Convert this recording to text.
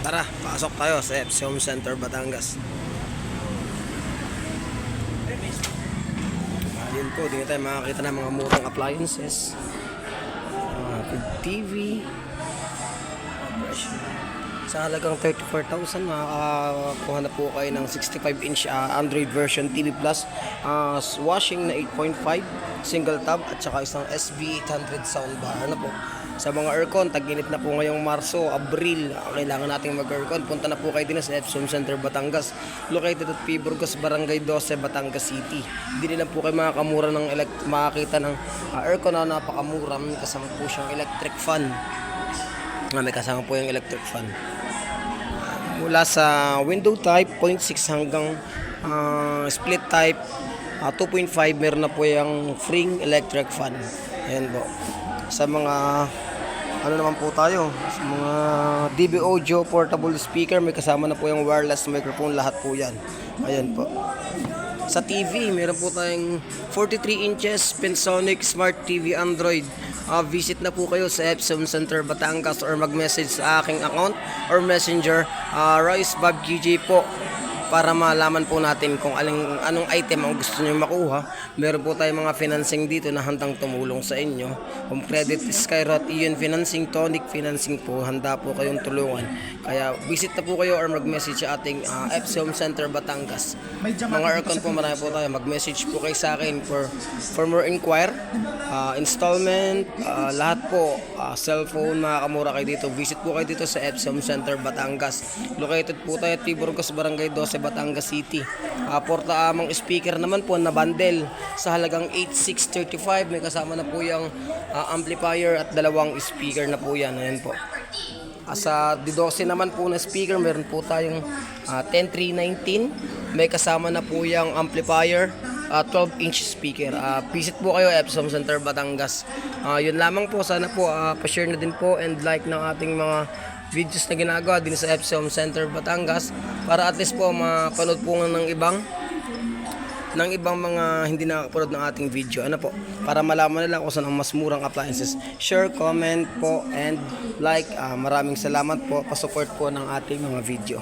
Tara, pasok tayo sa FC Home Center, Batangas. Yun po, dito tayo makakita ng mga murang appliances. TV. Sa halagang 34,000, makakakuha na po kayo ng 65-inch Android version TV Plus, washing na 8.5, single tab, at saka isang SB800 soundbar. Ano po? Sa mga aircon, tag-init na po ngayong Marso, Abril, kailangan nating mag-aircon. Punta na po kayo din sa FC Home Center, Batangas. Located at P. Burgos, Barangay 12, Batangas City. Hindi lang po kayo makakamura ng makakita ng aircon na napakamura. May kasama po siyang electric fan. May kasama po yung electric fan. Mula sa window type 0.6 hanggang split type 2.5, meron na po yung free electric fan. Ayan po. Sa mga ano naman po tayo, sa mga DB Audio portable speaker, may kasama na po yung wireless microphone, lahat po yan. Ayan po. Sa TV, meron po tayong 43 inches Pensonic Smart TV Android. Visit na po kayo sa FC Home Center, Batangas, or mag-message sa aking account or messenger, Royce Bob QJ po, para malaman po natin kung anong item ang gusto niyo makuha. Meron po tayong mga financing dito na handang tumulong sa inyo. Home Credit, Skyrot, Ion Financing, Tonic Financing po, handa po kayong tulungan. Kaya visit na po kayo or mag-message sa ating FC Home Center, Batangas. Mga aircon po, marami po tayo. Mag-message po kayo sa akin for more inquire, installment, lahat po, cellphone, makakamura kayo dito. Visit po kayo dito sa FC Home Center, Batangas. Located po tayo at P. Burgos, Barangay 12, Batangas City. Porta amang speaker naman po na bundle sa halagang 8,635. May kasama na po yung amplifier at dalawang speaker na po yan. Ayan po. Sa D12 naman po na speaker, meron po tayong 10319. May kasama na po yung amplifier, 12-inch speaker. Visit po kayo FC Home Center, Batangas. Yun lamang po. Sana po pa-share na din po and like ng ating mga videos na ginagawa din sa FC Home Center, Batangas, para at least po mapanood po ng ibang mga hindi nakapanood ng ating video. Ano po? Para malaman nila kung saan ang mas murang appliances. Share, comment po, and like. Maraming salamat po. Pasupport po ng ating mga video.